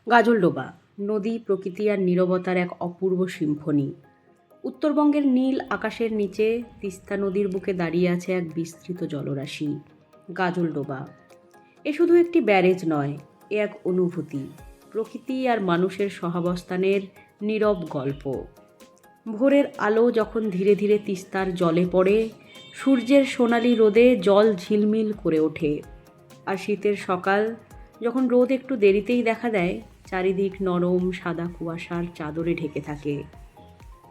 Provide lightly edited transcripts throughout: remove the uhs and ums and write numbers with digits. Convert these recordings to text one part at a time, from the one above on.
গাজলডোবা নদী, প্রকৃতি আর নীরবতার এক অপূর্ব সিম্ফনি। উত্তরবঙ্গের নীল আকাশের নিচে তিস্তা নদীর বুকে দাঁড়িয়ে আছে এক বিস্তৃত জলরাশি, গাজলডোবা। এ শুধু একটি ব্যারেজ নয়, এ এক অনুভূতি, প্রকৃতি আর মানুষের সহাবস্থানের নীরব গল্প। ভোরের আলো যখন ধীরে ধীরে তিস্তার জলে পড়ে, সূর্যের সোনালি রোদে জল ঝিলমিল করে ওঠে। আর শীতের সকাল যখন রোদ একটু দেরিতেই দেখা দেয়, চারিদিক নরম সাদা কুয়াশার চাদরে ঢেকে থাকে।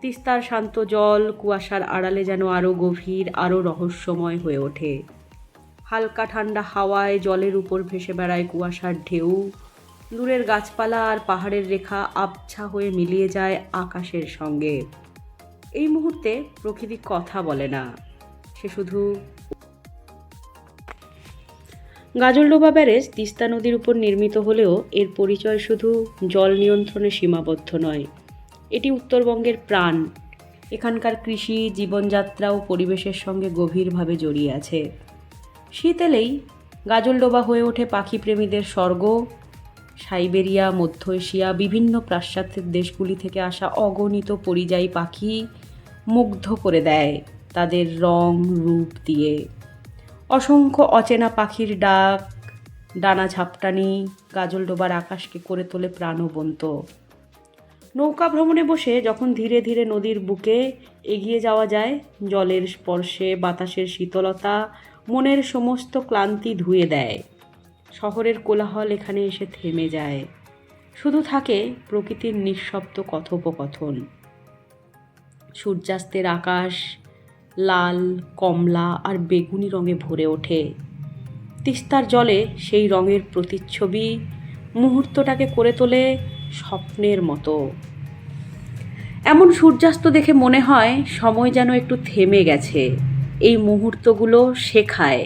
তিস্তার শান্ত জল কুয়াশার আড়ালে যেন আরও গভীর, আরও রহস্যময় হয়ে ওঠে। হালকা ঠান্ডা হাওয়ায় জলের উপর ভেসে বেড়ায় কুয়াশার ঢেউ। দূরের গাছপালা আর পাহাড়ের রেখা আবছা হয়ে মিলিয়ে যায় আকাশের সঙ্গে। এই মুহূর্তে প্রকৃতি কথা বলে না, সে শুধু। গাজলডোবা ব্যারেজ তিস্তা নদীর উপর নির্মিত হলেও এর পরিচয় শুধু জল নিয়ন্ত্রণে সীমাবদ্ধ নয়, এটি উত্তরবঙ্গের প্রাণ। এখানকার কৃষি, জীবনযাত্রা ও পরিবেশের সঙ্গে গভীরভাবে জড়িয়ে আছে। শীত এলেই গাজলডোবা হয়ে ওঠে পাখিপ্রেমীদের স্বর্গ। সাইবেরিয়া, মধ্য এশিয়া, বিভিন্ন পাশ্চাত্যের দেশগুলি থেকে আসা অগণিত পরিযায়ী পাখি মুগ্ধ করে দেয় তাদের রং রূপ দিয়ে। অসংখ্য অচেনা পাখির ডাক, ডানা ঝাপটানি গাজলডোবার আকাশকে করে তোলে প্রাণবন্ত। নৌকা ভ্রমণে বসে যখন ধীরে ধীরে নদীর বুকে এগিয়ে যাওয়া যায়, জলের স্পর্শে বাতাসের শীতলতা মনের সমস্ত ক্লান্তি ধুয়ে দেয়। শহরের কোলাহল এখানে এসে থেমে যায়, শুধু থাকে প্রকৃতির নিঃশব্দ কথোপকথন। সূর্যাস্তের আকাশ লাল, কমলা আর বেগুনি রঙে ভরে ওঠে। তিস্তার জলে সেই রঙের প্রতিচ্ছবি মুহূর্তটাকে করে তোলে স্বপ্নের মতো। এমন সূর্যাস্ত দেখে মনে হয় সময় যেন একটু থেমে গেছে। এই মুহূর্তগুলো শেখায়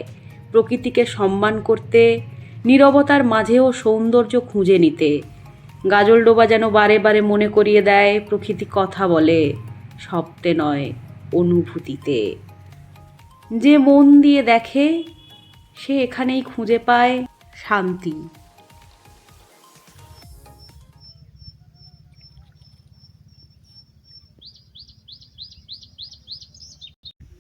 প্রকৃতিকে সম্মান করতে, নীরবতার মাঝেও সৌন্দর্য খুঁজে নিতে। গাজলডোবা যেন বারে বারে মনে করিয়ে দেয় প্রকৃতি কথা বলে, শব্দে নয়, অনুভূতিতে। যে মন দিয়ে দেখে সে এখানেই খুঁজে পায় শান্তি।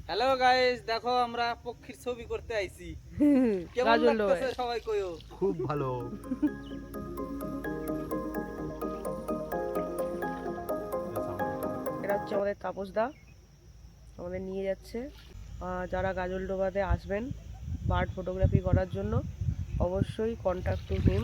হ্যালো গাইস, দেখো আমরা পক্ষীর ছবি করতে আইছি। কেমন গাজলডোবায় লাগতেছে সবাই কইও? খুব ভালো। এটা হচ্ছে আমাদের তাপসদা, আমাদের নিয়ে যাচ্ছে। যারা গাজলডোবাতে আসবেন বার্ড ফটোগ্রাফি করার জন্য, অবশ্যই কন্ট্যাক্ট টু হিম।